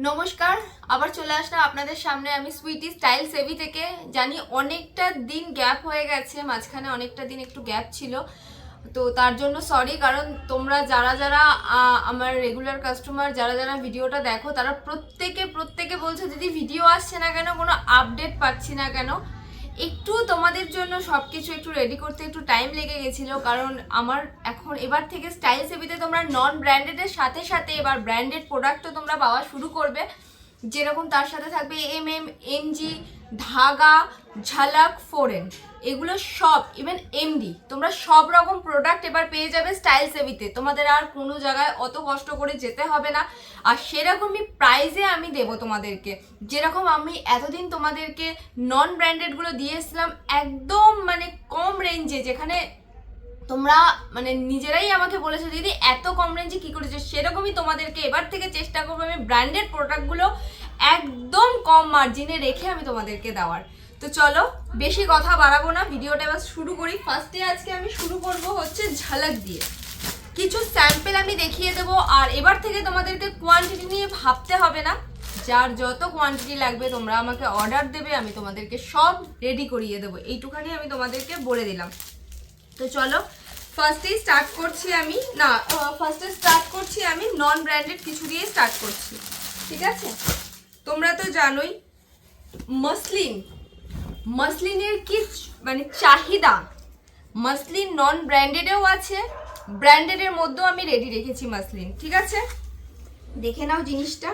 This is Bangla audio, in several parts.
নমস্কার, আবার চলে আসলাম আপনাদের সামনে আমি সুইটি স্টাইল সেভি থেকে। জানি অনেকটা দিন গ্যাপ হয়ে গেছে, মাঝখানে অনেকটা দিন একটু গ্যাপ ছিল, তো তার জন্য সরি। কারণ তোমরা যারা যারা আমার রেগুলার কাস্টমার, যারা যারা ভিডিওটা দেখো, তারা প্রত্যেকে বলছো দিদি ভিডিও আসছে না কেন, কোনো আপডেট পাচ্ছি না কেন। একটু তোমাদের জন্য সব কিছু একটু রেডি করতে একটু টাইম লেগে গেছিলো, কারণ আমার এখন এবার থেকে স্টাইল সেভিতে তোমরা নন ব্র্যান্ডেডের সাথে সাথে এবার ব্র্যান্ডেড প্রোডাক্টও তোমরা পাওয়া শুরু করবে। যেরকম তার সাথে থাকবে এমজি, ধাগা, ঝালাক, ফোরেন, এগুলো সব, ইভেন এমডি, তোমরা সব রকম প্রোডাক্ট এবার পেয়ে যাবে স্টাইল সেভিতে। তোমাদের আর কোনো জায়গায় অত কষ্ট করে যেতে হবে না, আর সেরকমই প্রাইজে আমি দেবো তোমাদেরকে। যেরকম আমি এতদিন তোমাদেরকে নন ব্র্যান্ডেডগুলো দিয়ে এসেছিলাম একদম মানে কম রেঞ্জে, যেখানে তোমরা মানে নিজেরাই আমাকে বলেছো দিদি এত কম রেঞ্জে কী করেছো, সেরকমই তোমাদেরকে এবার থেকে চেষ্টা করবো আমি ব্র্যান্ডেড প্রোডাক্টগুলো একদম কম মার্জিনে রেখে আমি তোমাদেরকে দেওয়ার। তো চলো বেশি কথা বাড়াবো না, ভিডিওটা এবার শুরু করি। ফার্স্টে আজকে আমি শুরু করব হচ্ছে ঝালাক দিয়ে। কিছু স্যাম্পেল আমি দেখিয়ে দেবো, আর এবার থেকে তোমাদেরকে কোয়ান্টিটি নিয়ে ভাবতে হবে না। যার যত কোয়ান্টিটি লাগবে তোমরা আমাকে অর্ডার দেবে, আমি তোমাদেরকে সব রেডি করিয়ে দেবো, এইটুখানি আমি তোমাদেরকে বলে দিলাম। তো চলো ফার্স্টে স্টার্ট করছি আমি নন ব্র্যান্ডেড কিছু দিয়ে স্টার্ট করছি, ঠিক আছে? তোমরা তো জানোই মাসলিনের কি মানে চাহিদা। মাসলিন নন ব্র্যান্ডেডেও আছে, ব্র্যান্ডেডের মধ্যেও আমি রেডি রেখেছি মাসলিন, ঠিক আছে? দেখে নাও জিনিসটা।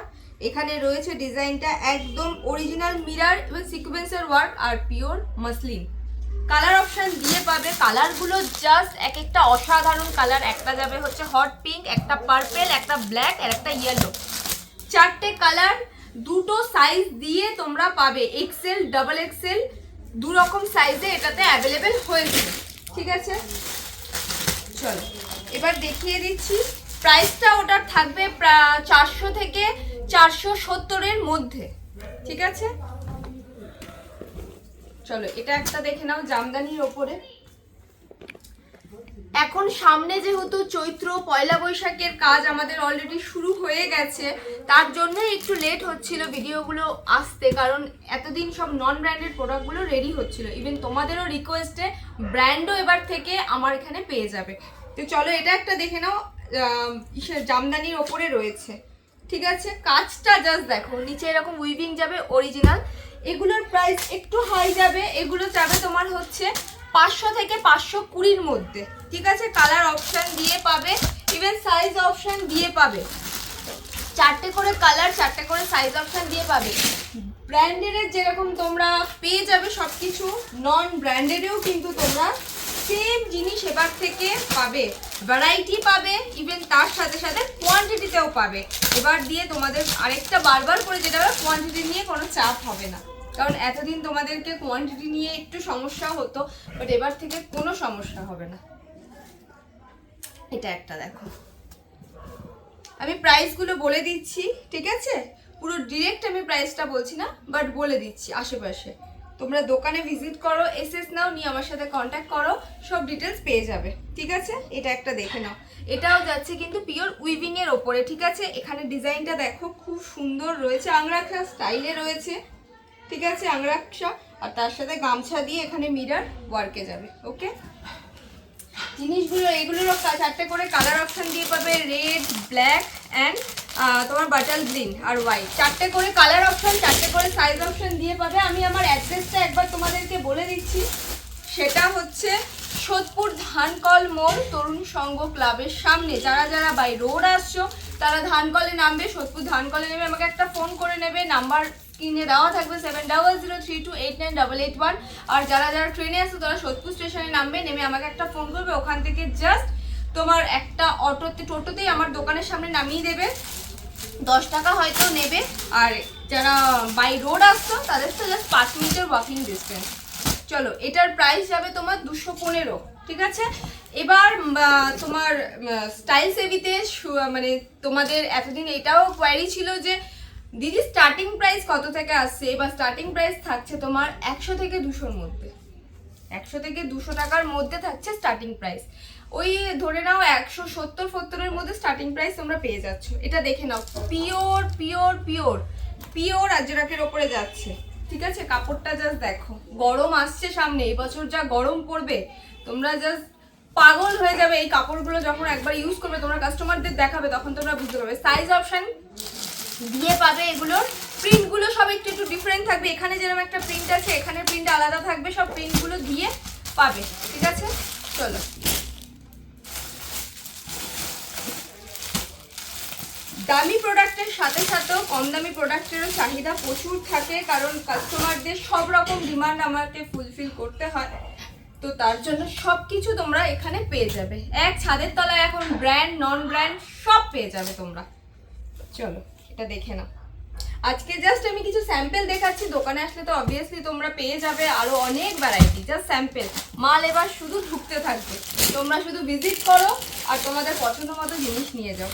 এখানে রয়েছে ডিজাইনটা একদম অরিজিনাল মিরর এবং সিকোয়েন্সের ওয়ার্ক আর পিওর মাসলিন। কালার অপশন দিয়ে পাবে, কালারগুলো জাস্ট এক একটা অসাধারণ কালার। একটা যাবে হচ্ছে হট পিঙ্ক, একটা পার্পেল, একটা ব্ল্যাক আর একটা ইয়েলো। চারটে কালার, দুটো সাইজ দিয়ে তোমরা পাবে, এক্সেল, ডাবল এক্সেল, দু রকম সাইজে এটাতে অ্যাভেলেবেল হয়েছে, ঠিক আছে? চলো এবার দেখিয়ে দিচ্ছি। প্রাইসটা ওটার থাকবে 400 থেকে 470-এর মধ্যে, ঠিক আছে? চলো এটা একটা দেখে নাও জামদানির ওপরে। এখন সামনে যেহেতু চৈত্র, পয়লা বৈশাখের কাজ আমাদের অলরেডি শুরু হয়ে গেছে, তার জন্য একটু লেট হচ্ছিল ভিডিওগুলো আসতে, কারণ এতদিন সব নন ব্র্যান্ডেড প্রোডাক্টগুলো রেডি হচ্ছিল। ইভেন তোমাদেরও রিকোয়েস্টে ব্র্যান্ডও এবার থেকে আমার এখানে পেয়ে যাবে। তো চলো এটা একটা দেখে নাও, জামদানির ওপরে রয়েছে, ঠিক আছে? কাজটা জাস্ট দেখো, নিচে এরকম উইভিং যাবে অরিজিনাল। এগুলোর প্রাইস একটু হাই যাবে, এগুলো যাবে তোমার হচ্ছে 500 থেকে 520-র মধ্যে, ঠিক আছে? কালার অপশন দিয়ে পাবে, ইভেন সাইজ অপশন দিয়ে পাবে। চারটে করে কালার, চারটে করে সাইজ অপশন দিয়ে পাবে। ব্র্যান্ডেডের যেরকম তোমরা পেয়ে যাবে সব কিছু, নন ব্র্যান্ডেডেও কিন্তু তোমরা সেম জিনিস এবার থেকে পাবে, ভ্যারাইটি পাবে, ইভেন তার সাথে সাথে কোয়ান্টিটিতেও পাবে। এবার দিয়ে তোমাদের আরেকটা বারবার করে যেটা হবে, কোয়ান্টিটি নিয়ে কোনো চাপ হবে না, কারণ এতদিন তোমাদেরকে কোয়ান্টিটি নিয়ে একটু সমস্যা হতো, বাট এবার থেকে কোনো সমস্যা হবে না। এটা একটা দেখো, আমি প্রাইসগুলো বলে দিচ্ছি, ঠিক আছে? পুরো ডিরেক্ট আমি প্রাইসটা বলছি না, বাট বলে দিচ্ছি আশেপাশে। তোমরা দোকানে ভিজিট করো, এসএস নাও, নিয়ে আমার সাথে কন্ট্যাক্ট করো, সব ডিটেলস পেয়ে যাবে, ঠিক আছে? এটা একটা দেখে নাও, এটাও যাচ্ছে কিন্তু পিওর উইভিং এর ওপরে, ঠিক আছে? এখানে ডিজাইনটা দেখো খুব সুন্দর রয়েছে, আংরাক্ষা স্টাইলে রয়েছে, ঠিক আছে? আংরাক্ষা, আর তার সাথে গামছা দিয়ে এখানে মিরর ওয়ার্কে যাবে, ওকে? জিনিসগুলো এগুলোরও চারটে করে কালার অপশন দিয়ে পাবে, রেড, ব্ল্যাক অ্যান্ড তোমার বাটাল গ্রিন আর হোয়াইট। চারটে করে কালার অপশন, চারটে করে সাইজ অপশন দিয়ে পাবে। আমি আমার অ্যাড্রেসটা একবার তোমাদেরকে বলে দিচ্ছি, সেটা হচ্ছে সোদপুর ধানকল মোড়, তরুণ সংঘ ক্লাবের সামনে। যারা যারা বাই রোড আসছো তারা ধানকলে নামবে, সোদপুর ধানকলে নেবে, আমাকে একটা ফোন করে নেবে, নাম্বার স্ক্রিনে দেওয়া থাকবে 7003289881। আর যারা যারা ট্রেনে আসছো তারা সোদপুর স্টেশনে নামবে, নেমে আমাকে একটা ফোন করবে, ওখান থেকে জাস্ট তোমার একটা টোটোতেই আমার দোকানের সামনে নামিয়ে দেবে, 10 টাকা হয়তো নেবে। আর যারা বাই রোড আসছো তাদের তো জাস্ট 5 মিনিটের ওয়াকিং ডিস্টেন্স। চলো এটার প্রাইস যাবে তোমার 215, ঠিক আছে? এবার তোমার স্টাইল সেভিতে মানে তোমাদের এতদিন এটাও কোয়ারি ছিল যে দিদি স্টার্টিং প্রাইস কত থেকে আসছে। এবার স্টার্টিং প্রাইস থাকছে তোমার 100 থেকে 200-র মধ্যে, 100 থেকে 200 টাকার মধ্যে থাকছে স্টার্টিং প্রাইস। ওই ধরে নাও 170-70 মধ্যে স্টার্টিং প্রাইস তোমরা পেয়ে যাচ্ছ। এটা দেখে নাও, পিওর পিওর পিওর পিওর আজরাকের ওপরে যাচ্ছে, ঠিক আছে? কাপড়টা জাস্ট দেখো, গরম আসছে সামনে, এবছর যা গরম পড়বে তোমরা জাস্ট পাগল হয়ে যাবে। এই কাপড়গুলো যখন একবার ইউজ করবে, তোমরা কাস্টমারদের দেখাবে, তখন তোমরা বুঝতে পারবে। সাইজ অপশন দিয়ে পাবে। এগুলোর প্রিন্টগুলো সব একটু একটু ডিফারেন্ট থাকবে। এখানে যেরকম একটা প্রিন্ট আছে, এখানে প্রিন্ট আলাদা থাকবে, সব প্রিন্টগুলো দিয়ে পাবে, ঠিক আছে? চলো, দামি প্রোডাক্টের সাথে সাথেও কম দামি প্রোডাক্টেরও চাহিদা প্রচুর থাকে, কারণ কাস্টমারদের সব রকম ডিমান্ড আমাকে ফুলফিল করতে হয়। তো তার জন্য সব কিছু তোমরা এখানে পেয়ে যাবে। এক ছাদের তলায় এখন ব্র্যান্ড নন ব্র্যান্ড সব পেয়ে যাবে তোমরা। চলো এটা দেখে নাও। আজকে জাস্ট আমি কিছু স্যাম্পল দেখাচ্ছি, দোকানে আসলে তো অবভিয়াসলি তোমরা পেয়ে যাবে আরো অনেক ভ্যারাইটি। জাস্ট স্যাম্পল, মাল এবার শুধু ঢুকতে থাকবে, তোমরা শুধু ভিজিট করো আর তোমাদের পছন্দ মতো জিনিস নিয়ে যাও।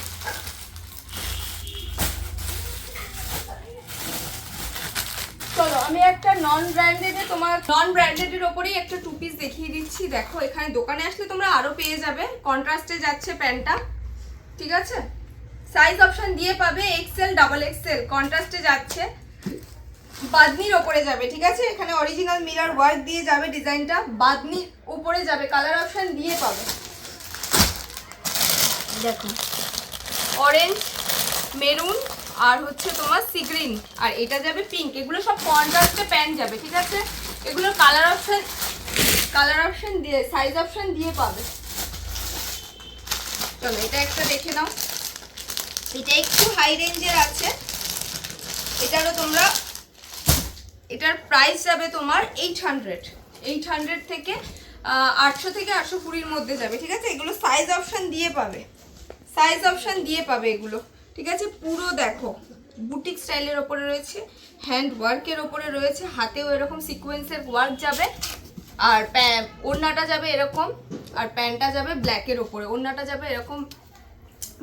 চলো আমি একটা নন ব্র্যান্ডেডে, তোমার নন ব্র্যান্ডেডের ওপরেই একটা 2 পিস দেখিয়ে দিচ্ছি। দেখো এখানে দোকানে আসলে তোমরা আরো পেয়ে যাবে। কন্ট্রাস্টে যাচ্ছে প্যান্টটা, ঠিক আছে? সাইজ অপশন দিয়ে পাবে, এক্সেল ডাবল এক্সেল, কন্ট্রাস্টে যাচ্ছে, বাদনির ওপরে যাবে, ঠিক আছে? এখানে অরিজিনাল মিরর ওয়ার্ক দিয়ে যাবে, ডিজাইনটা বাদনির উপরে যাবে, কালার অপশন দিয়ে পাবে। দেখো অরেঞ্জ, মেরুন আর হচ্ছে তোমার সি গ্রিন, আর এটা যাবে পিঙ্ক। এগুলো সব কন্ট্রাস্টে প্যান্ট যাবে, ঠিক আছে? এগুলো কালার অপশন দিয়ে, সাইজ অপশন দিয়ে পাবে। চলো এটা একটা দেখে নাও, এটা একটু হাই রেঞ্জের আছে। এটারও তোমরা, এটার প্রাইস যাবে তোমার 800 থেকে 800 থেকে 820-র মধ্যে যাবে, ঠিক আছে? এগুলো সাইজ অপশন দিয়ে পাবে, সাইজ অপশন দিয়ে পাবে এগুলো, ঠিক আছে? পুরো দেখো বুটিক স্টাইলের ওপরে রয়েছে, হ্যান্ড ওয়ার্কের ওপরে রয়েছে, হাতেও এরকম সিকোয়েন্সের ওয়ার্ক যাবে, আর ওড়নাটা যাবে এরকম, আর প্যান্টটা যাবে ব্ল্যাকের ওপরে, ওড়নাটা যাবে এরকম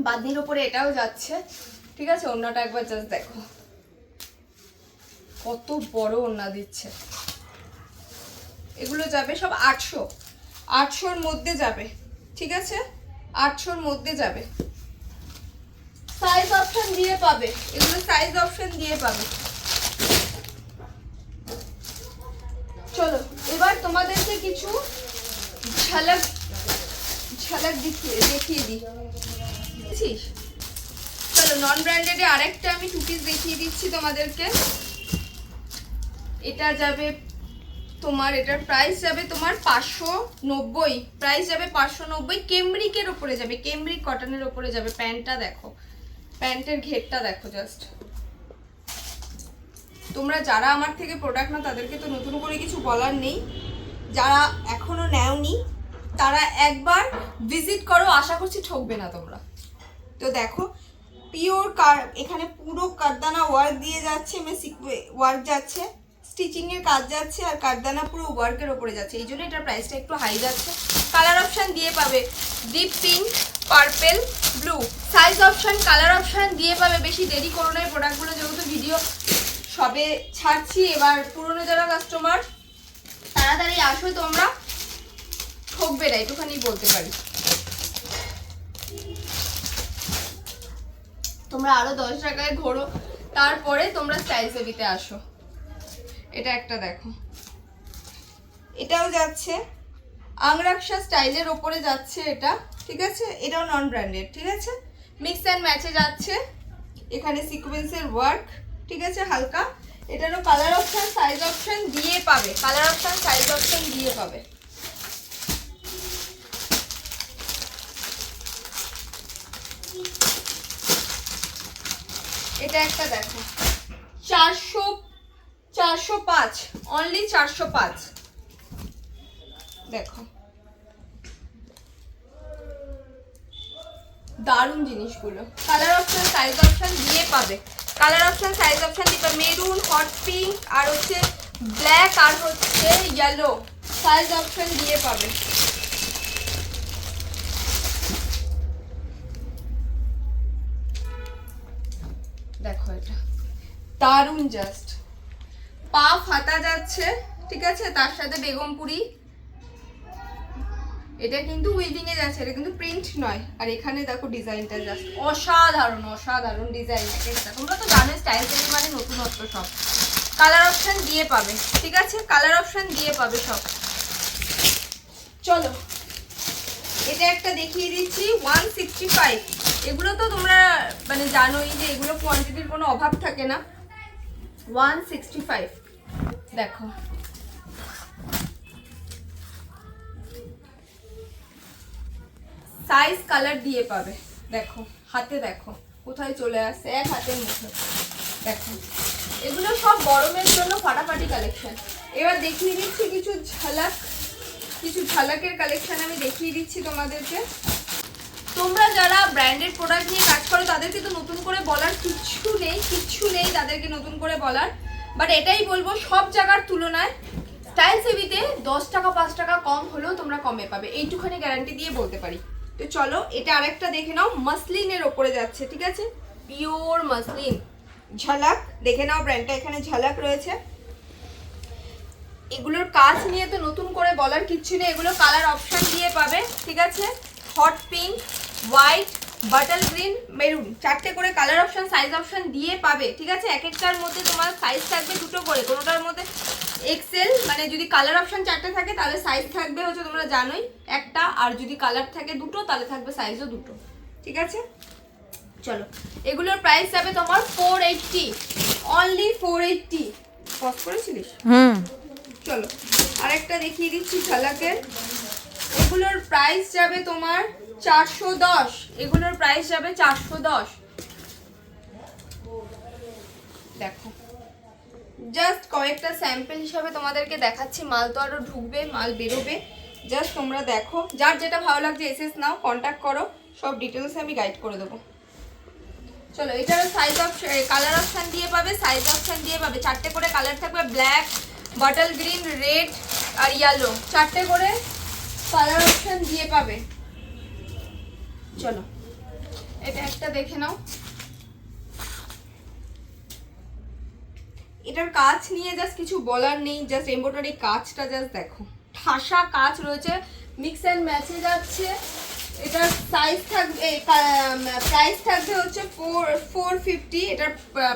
বাঁধনির ওপরে, এটাও যাচ্ছে, ঠিক আছে? ওড়নাটা একবার জাস্ট দেখো কত বড় ওড়না দিচ্ছে। এগুলো যাবে সব 800-800-র মধ্যে যাবে, ঠিক আছে? 800-র মধ্যে যাবে। সাইজ অপশন দিয়ে পাবে, এগুলো সাইজ অপশন দিয়ে পাবে। চলো এবার তোমাদেরকে কিছু ঝলক দেখিয়ে দিই। চলো নন ব্র্যান্ডেডে আরেকটা আমি 2 পিস দেখিয়ে দিচ্ছি তোমাদেরকে। এটা যাবে তোমার, এটার প্রাইস যাবে তোমার 590, প্রাইস যাবে 590। কেমব্রিকের ওপরে যাবে, কেমব্রিক কটনের ওপরে যাবে। প্যান্টটা দেখো, প্যান্টের ঘেরটা দেখো জাস্ট। তোমরা যারা আমার থেকে প্রোডাক্ট নাও তাদেরকে তো নতুন করে কিছু বলার নেই, যারা এখনো নেওনি তারা একবার ভিজিট করো, আশা করছি ঠকবে না তোমরা। তো দেখো পিওর এখানে পুরো কারদানা ওয়ার্ক দিয়ে যাচ্ছে, ওয়ার্ক যাচ্ছে, স্টিচিং এর কাজ যাচ্ছে, আর কারদানা পুরো ওয়ার্কের ওপরে যাচ্ছে, এই জন্য এটার প্রাইসটা একটু হাই যাচ্ছে। কালার অপশন দিয়ে পাবে, deep pink, purple, blue. Size option, colour option দিয়ে পাবে। বেশি দেরি করো না, প্রোডাক্টগুলো যেহেতু ভিডিও সবে ছাড়ছি, এবার পুরনো যারা কাস্টমার তাড়াতাড়ি আসো, তোমরা ঠকবে না, একটুখানি বলতে পারি। তোমরা আরো 10 টাকায় ঘোরো, তারপরে তোমরা স্টাইল সেভিতে আসো। এটা একটা দেখো, এটাও যাচ্ছে আংরাকশা স্টাইলের ওপরে যাচ্ছে এটা, ঠিক আছে? এটাও নন ব্র্যান্ডেড, ঠিক আছে? মিক্স অ্যান্ড ম্যাচে যাচ্ছে, এখানে সিকোয়েন্সের ওয়ার্ক, ঠিক আছে? হালকা। এটারও কালার অপশন সাইজ অপশন দিয়ে পাবে, কালার অপশন সাইজ অপশন দিয়ে পাবে। এটা একটা দেখো 405, অনলি 405। দেখো দারুণ জিনিসগুলো। কালার অপশন সাইজ অপশন দিয়ে পাবে, কালার অপশন সাইজ অপশন দিয়ে পাবে। মেরুন, হট পিঙ্ক, আর হচ্ছে ব্ল্যাক, আর হচ্ছে ইয়েলো, সাইজ অপশন দিয়ে পাবে। দেখো এটা দারুণ, জাস্ট পাফ হাতা যাচ্ছে, ঠিক আছে? তার সাথে বেগমপুরি এটা কিন্তু উইভিং এ যাচ্ছে, এটা কিন্তু প্রিন্ট নয়। আর এখানে দেখো ডিজাইনটা জাস্ট অসাধারণ, অসাধারণ ডিজাইন। একটা তোমরা তো জানো স্টাইল থেকে মানে নতুনত্ব সব। কালার অপশন দিয়ে পাবে, ঠিক আছে, কালার অপশন দিয়ে পাবে সব। চলো এটা একটা দেখিয়ে দিচ্ছি 165। এগুলো তো তোমরা মানে জানোই যে এগুলো কোয়ান্টিটির কোনো অভাব থাকে না। 165 দেখো, সাইজ কালার দিয়ে পাবে। দেখো হাতে, দেখো কোথায় চলে আসছে, এক হাতের মুঠো। দেখো এগুলো সব গরমের জন্য ফাটাফাটি কালেকশন। এবার দেখিয়ে দিচ্ছি কিছু ঝালাক, কিছু ঝালাকের কালেকশন আমি দেখিয়ে দিচ্ছি তোমাদেরকে। তোমরা যারা ব্র্যান্ডেড প্রোডাক্ট নিয়ে কাজ করো তাদেরকে তো নতুন করে বলার কিচ্ছু নেই, কিচ্ছু নেই তাদেরকে নতুন করে বলার। বাট এটাই বলবো, সব জায়গার তুলনায় স্টাইল সেভিতে 10 টাকা 5 টাকা কম হলেও তোমরা কমে পাবে, এইটুখানি গ্যারান্টি দিয়ে বলতে পারি। তো চলো এটা আরেকটা দেখে নাও, মাসলিনের ওপরে যাচ্ছে, ঠিক আছে, পিওর মাসলিন। ঝালাক দেখে নাও, ব্র্যান্ডটা এখানে ঝালাক রয়েছে। এগুলোর কাজ নিয়ে তো নতুন করে বলার কিচ্ছু নেই, এগুলো কালার অপশন দিয়ে পাবে, ঠিক আছে। Hot pink, white, bottle green, maroon, 4টে করে কালার অপশন, সাইজ অপশন দিয়ে পাবে, ঠিক আছে। এক একটার মধ্যে তোমার সাইজ থাকবে 2টো করে, কোনোটার মধ্যে এক্সেল, মানে যদি কালার অপশন 4টে থাকে তাহলে সাইজ থাকবে হচ্ছে তোমরা জানোই একটা, আর যদি কালার থাকে 2টো তাহলে থাকবে সাইজও 2টো, ঠিক আছে। চলো এগুলোর প্রাইস যাবে তোমার 480, অনলি 480। কস করেছিলিস? চলো আরেকটা দেখিয়ে দিচ্ছি ঝালাকের। এগুলোর প্রাইস যাবে তোমার 410, এগুলোর প্রাইস যাবে 410। দেখো জাস্ট কয়েকটা স্যাম্পল হিসাবে তোমাদেরকে দেখাচ্ছি, মাল তো আরো ঢুকবে, মাল বেরোবে, জাস্ট তোমরা দেখো, যার যেটা ভালো লাগছে এসএস নাও, কন্ট্যাক্ট করো, সব ডিটেলস আমি গাইড করে দেবো। চলো এটারও সাইজ অপশন, কালার অপশন দিয়ে পাবে, সাইজ অপশন দিয়ে পাবে। 4টে করে কালার থাকবে, ব্ল্যাক, বটল গ্রিন, রেড আর ইয়েলো, 4টে করে কালার অপশন দিয়ে পাবে। চলো এটা একটা দেখে নাও। এটার কাজ নিয়ে জাস্ট কিছু বলার নেই, জাস্ট এমব্রয়ডারি কাজটা জাস্ট দেখো, ঠাসা কাজ রয়েছে, মিক্স অ্যান্ড ম্যাচে যাচ্ছে। এটার সাইজ থাকবে, প্রাইস থাকবে হচ্ছে 450, এটার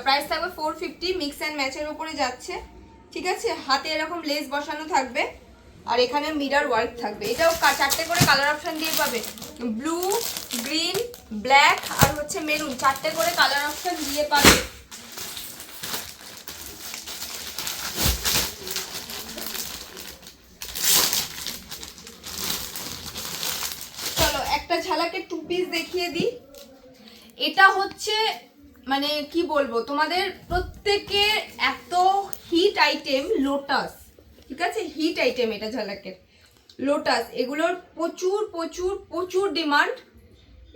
প্রাইস থাকবে 450, মিক্স অ্যান্ড ম্যাচের উপরে যাচ্ছে, ঠিক আছে। হাতে এরকম লেস বসানো থাকবে, আর এখানে মিরর ওয়ার্ক থাকবে। এটাও 4টে করে কালার অপশন দিয়ে পাবে, ব্লু, গ্রিন, ব্ল্যাক আর হচ্ছে মেরুন, 4টে করে কালার অপশন দিয়ে পাবে। একটা ঝালাকের 2 পিস দেখিয়ে দিই। এটা হচ্ছে মানে কি বলবো তোমাদের, প্রত্যেকের এত হিট আইটেম লোটাস, ঠিক আছে, হিট আইটেম এটা ঝালাকের লোটাস। এগুলোর প্রচুর প্রচুর প্রচুর ডিমান্ড।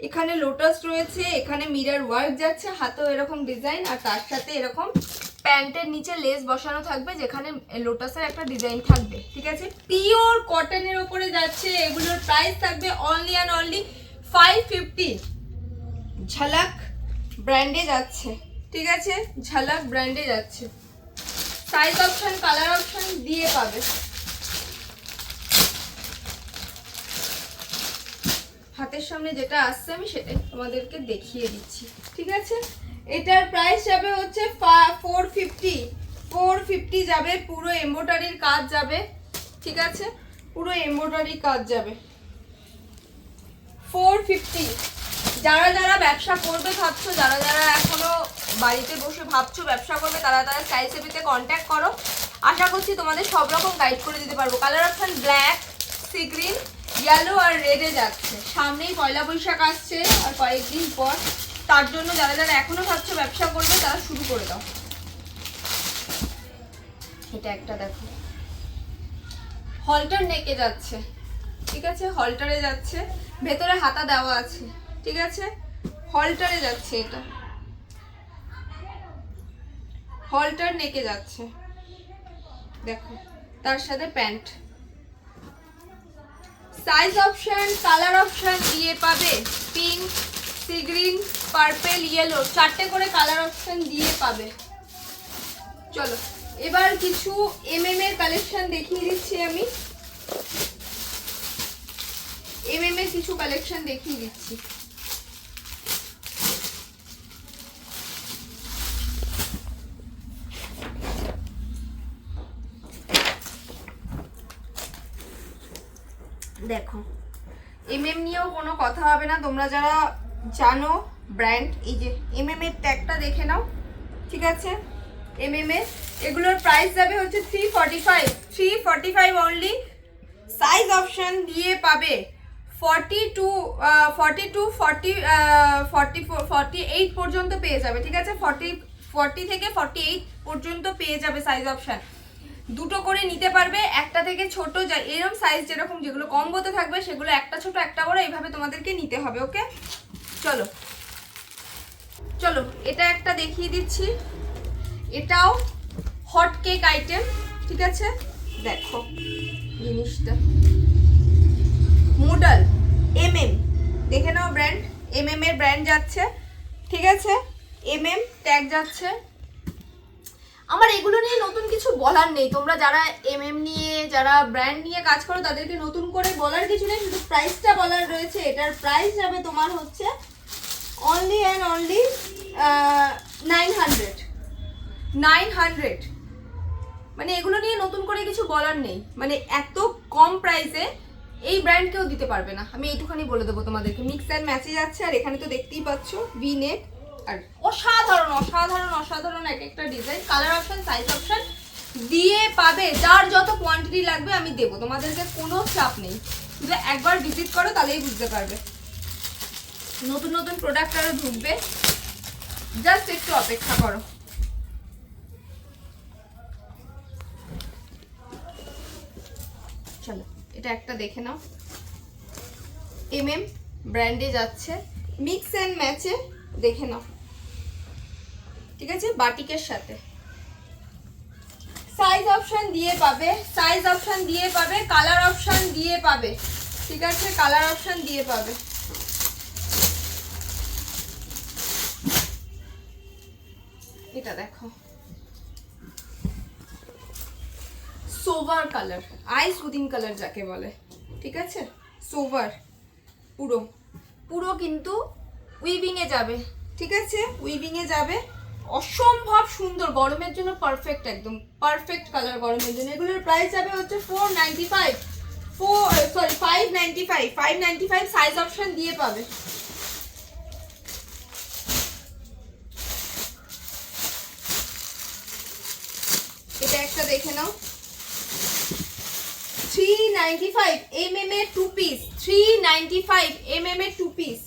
এখানে লোটাস রয়েছে, এখানে মিরর ওয়ার্ক যাচ্ছে, হাতেও এরকম ডিজাইন, আর তার সাথে এরকম প্যান্টের নিচে লেস বসানো থাকবে যেখানে লোটাসের একটা ডিজাইন থাকবে, ঠিক আছে। পিওর কটনের উপরে যাচ্ছে। এগুলোর প্রাইস থাকবে অনলি অ্যান্ড অনলি 550। ঝালাক ব্র্যান্ডে যাচ্ছে, ঠিক আছে, ঝালাক ব্র্যান্ডে যাচ্ছে। সাইজ অপশন, কালার অপশন দিয়ে পাবে। হাতের সামনে যেটা আসছে আমি সেটাই তোমাদেরকে দেখিয়ে দিচ্ছি, ঠিক আছে। এটার প্রাইস যাবে হচ্ছে 450 যাবে, পুরো এমব্রয়ডারির কাজ যাবে, ঠিক আছে, পুরো এমব্রয়ডারি কাজ যাবে 450। যারা যারা ব্যবসা করবে ভাবছো, যারা যারা এখনো বাড়িতে বসে ভাবছো ব্যবসা করবে, তারা তারা স্টাইল সেভিতে কন্ট্যাক্ট করো। আশা করছি তোমাদের সব রকম গাইড করে দিতে পারবো। Colour option black, sea green, yellow আর রেডে যাচ্ছে। সামনেই পয়লা বৈশাখ আসছে আর কয়েকদিন পর, তার জন্য যারা যারা এখনো ভাবছো ব্যবসা করবে তারা শুরু করে দাও। এটা একটা দেখো, হলটার নেকে যাচ্ছে, ঠিক আছে, হলটারে যাচ্ছে, ভেতরে হাতা দেওয়া আছে, ঠিক আছে, হলটারে যাচ্ছে, এটা হলটার নেকে যাচ্ছে, দেখো, তার সাথে pant. Size option, colour option দিয়ে পাবে, pink, sea green, purple, yellow, 4টে করে কালার অপশন দিয়ে পাবে। চলো এবার কিছু এমএম এর কালেকশন দেখিয়ে দিচ্ছি আমি। এমএম এর কিছু কালেকশন দেখিয়ে দিচ্ছি। দেখো এমএম নিয়েও কোনো কথা হবে না, তোমরা যারা জানো ব্র্যান্ড, এই যে এমএম এর ট্যাগটা দেখে নাও, ঠিক আছে। এমএম এর এগুলোর প্রাইস যাবে হচ্ছে 345 অনলি। সাইজ অপশন দিয়ে পাবে 48 পর্যন্ত পেয়ে যাবে, ঠিক আছে। 40 থেকে 48 পর্যন্ত পেয়ে যাবে সাইজ অপশন। দুটো করে নিতে পারবে, একটা থেকে ছোট, যা এরকম সাইজ যেরকম যেগুলো কম্বোতে থাকবে সেগুলো একটা ছোট একটা বড় এইভাবে তোমাদেরকে নিতে হবে। ওকে, চলো চলো এটা একটা দেখিয়ে দিচ্ছি। এটাও হট কেক আইটেম, ঠিক আছে। দেখো জিনিসটা মোডাল এমএম, দেখে নাও ব্র্যান্ড, এমএম এর ব্র্যান্ড যাচ্ছে, ঠিক আছে। এমএম ট্যাগ যাচ্ছে। আমার এগুলো নিয়ে নতুন কিছু বলার নেই, তোমরা যারা এমএম নিয়ে যারা ব্র্যান্ড নিয়ে কাজ করো তাদেরকে নতুন করে বলার কিছু নেই, শুধু প্রাইসটা বলার রয়েছে। এটার প্রাইস যাবে তোমার হচ্ছে অনলি অ্যান্ড অনলি 900। মানে এগুলো নিয়ে নতুন করে কিছু বলার নেই, মানে এত কম প্রাইসে এই ব্র্যান্ড কেউ দিতে পারবে না, আমি এইটুখানি বলে দেবো তোমাদেরকে। মিক্স অ্যান্ড ম্যাচে যাচ্ছে, আর এখানে তো দেখতেই পাচ্ছ ভি নেক, আর অসাধারণ অসাধারণ অসাধারণ এক একটা design. Colour option size option দিয়ে পাবে, যার যত কোয়ান্টিটি লাগবে আমি দেবো, তোমাদেরকে কোনো চাপ নেই, শুধু একবার ভিজিট করো তাহলেই বুঝতে পারবে। নতুন নতুন প্রোডাক্ট আরও ঢুকবে, জাস্ট একটু অপেক্ষা করো। চলো এটা একটা দেখে নাও, এমএম ব্র্যান্ডে যাচ্ছে, মিক্স অ্যান্ড ম্যাচে, দেখে নাও, ঠিক আছে, বাটিকের সাথে। সাইজ অপশন দিয়ে পাবে, সাইজ অপশন দিয়ে পাবে, কালার অপশন দিয়ে পাবে, ঠিক আছে, কালার অপশন দিয়ে পাবে। এটা দেখো সোভার কালার, আইস উদিন কালার যাকে বলে, ঠিক আছে। সোভার পুরো পুরো কিন্তু উইভিং এ যাবে, ঠিক আছে, উইভিং এ যাবে, অসম্ভব সুন্দর, গরমের জন্য পারফেক্ট, একদম পারফেক্ট কালার গরমের জন্য। এগুলোর প্রাইস যাবে হচ্ছে 595 সাইজ অপশন দিয়ে পাবে। এটা একটা দেখে নাও, 395 mm এর 2 পিস, 395 mm এর 2 পিস,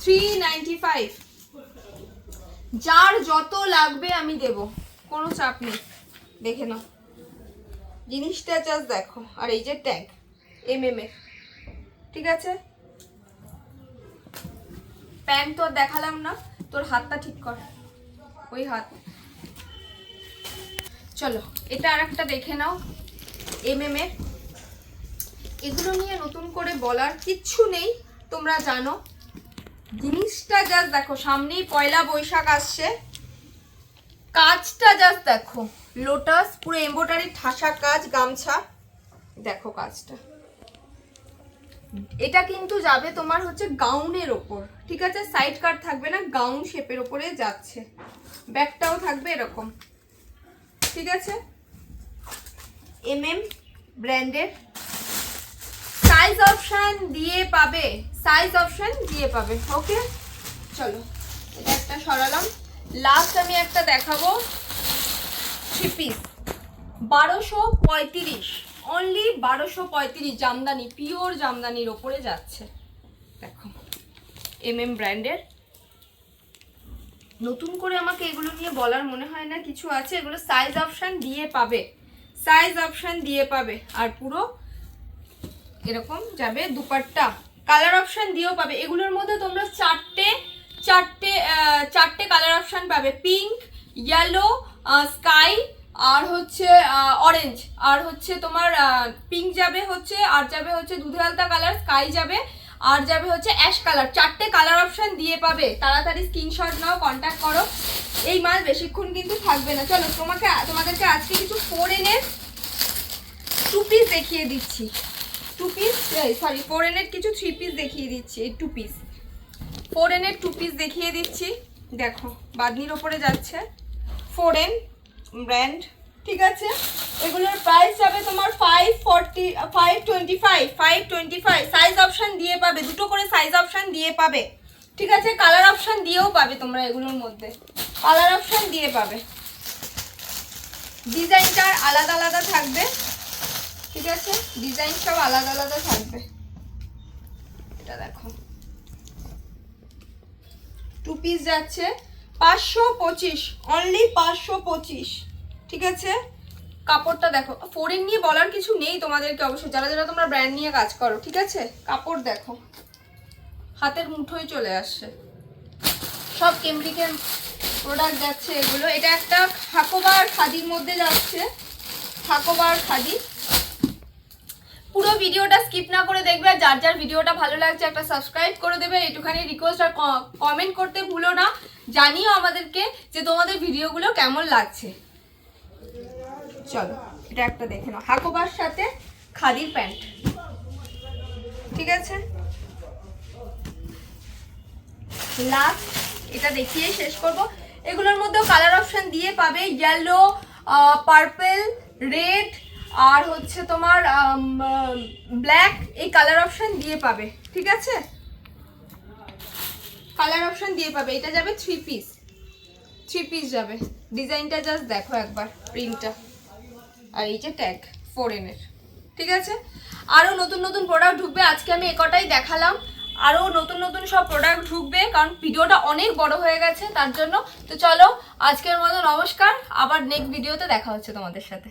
395। যার যত লাগবে আমি দেব, কোনো চাপ নেই, দেখে নাও জিনিসটা, জাস্ট দেখো। আর এই যে ট্যাগ mm এর, ঠিক আছে। প্যান্ট তো দেখালাম না, তোর হাতটা ঠিক কর, ওই হাত। চলো এটা আর একটা দেখে নাও, এমএম এর। এগুলো নিয়ে নতুন করে বলার কিচ্ছু নেই, তোমরা জানো জিনিসটা, জাস্ট দেখো। সামনেই পয়লা বৈশাখ আসছে, কাজটা জাস্ট দেখো, লোটাস পুরো এমব্রয়ডারি ঠাসা কাজ, গামছা দেখো কাজটা। এটা কিন্তু যাবে তোমার হচ্ছে গাউনের ওপর, ঠিক আছে, সাইড কাট থাকবে না, গাউন শেপের ওপরে যাচ্ছে, ব্যাকটাও থাকবে এরকম, ঠিক আছে। এমএম ব্র্যান্ডের, সাইজ অপশন দিয়ে পাবে, সাইজ অপশন দিয়ে পাবে। ওকে চলো এটা একটা সরালাম। লাস্ট আমি একটা দেখাবো, 3 পিস 1235, অনলি 1235, জামদানি, পিওর জামদানির ওপরে যাচ্ছে, দেখো এমএম ব্র্যান্ডের। নতুন করে আমাকে এগুলো নিয়ে বলার মনে হয় না কিছু আছে, এগুলো সাইজ অপশন দিয়ে পাবে, সাইজ অপশন দিয়ে পাবে। আর পুরো এরকম যাবে দুপাট্টা, কালার অপশন দিয়েও পাবে। এগুলোর মধ্যে তোমরা চারটে কালার অপশন পাবে, পিঙ্ক, ইয়েলো, স্কাই, আর হচ্ছে অরেঞ্জ, আর হচ্ছে তোমার পিঙ্ক যাবে হচ্ছে, আর যাবে হচ্ছে দুধে আলতা কালার, স্কাই যাবে, আর যাবে হচ্ছে অ্যাশ কালার। চারটে কালার অপশন দিয়ে পাবে, তাড়াতাড়ি স্ক্রিনশট নাও, কন্ট্যাক্ট করো। এই মাল বেশিক্ষণ কিন্তু থাকবে না। চলো তোমাদেরকে আজকে কিছু 4N এর 2 পিস দেখিয়ে দিচ্ছি, 2 পিস, সরি 4N এর কিছু 3 পিস দেখিয়ে দিচ্ছি। এই 2 পিস 4N এর 2 পিস দেখিয়ে দিচ্ছি। দেখো বাদনির ওপরে যাচ্ছে, 4N ব্র্যান্ড, ঠিক আছে। এগুলোর প্রাইস যাবে তোমার 525 সাইজ অপশন দিয়ে পাবে, দুটো করে সাইজ অপশন দিয়ে পাবে, ঠিক আছে। কালার অপশন দিয়েও পাবে তোমরা, এগুলোর মধ্যে কালার অপশন দিয়ে পাবে। ডিজাইনটা আলাদা আলাদা থাকবে, ঠিক আছে, ডিজাইন সব আলাদা আলাদা থাকবে। এটা দেখো 2 পিস যাচ্ছে 525, অনলি 525, ঠিক আছে। কাপড়টা দেখো, 4N নিয়ে বলার কিছু নেই তোমাদেরকে, অবশ্যই যারা যারা তোমরা ব্র্যান্ড নিয়ে কাজ করো, ঠিক আছে। কাপড় দেখো হাতের মুঠোয় চলে আসছে, সব কেমব্রিকের প্রোডাক্ট যাচ্ছে এগুলো। এটা একটা হাকোবার খাদির মধ্যে যাচ্ছে, হাকোবার খাদি। পুরো ভিডিওটা স্কিপ না করে দেখবে, আর যার যার ভিডিওটা ভালো লাগছে একটা সাবস্ক্রাইব করে দেবে, একটুখানি রিকোয়েস্ট, আর কমেন্ট করতে ভুলো না, জানিও আমাদেরকে যে তোমাদের ভিডিওগুলো কেমন লাগছে। চলো এটা একটা দেখে নাও, হাকোবার সাথে খাদির প্যান্ট, ঠিক আছে। লাস্ট এটা দেখিয়ে শেষ করব। এগুলোর মধ্যেও কালার অপশন দিয়ে পাবে, ইয়েলো, পার্পল, রেড আর হচ্ছে তোমার ব্ল্যাক, এই কালার অপশন দিয়ে পাবে, ঠিক আছে। কালার অপশন দিয়ে পাবে। এটা যাবে 3 পিস, 3 পিস যাবে। ডিজাইনটা জাস্ট দেখো একবার, প্রিন্টটা, আর এই যে ট্যাগ 4N এর, ঠিক আছে। আরও নতুন নতুন প্রোডাক্ট ঢুকবে, আজকে আমি একটাই দেখালাম, আরও নতুন নতুন সব প্রোডাক্ট ঢুকবে, কারণ ভিডিওটা অনেক বড় হয়ে গেছে তার জন্য। তো চলো আজকের মতো নমস্কার, আবার নেক্সট ভিডিওতে দেখা হচ্ছে তোমাদের সাথে।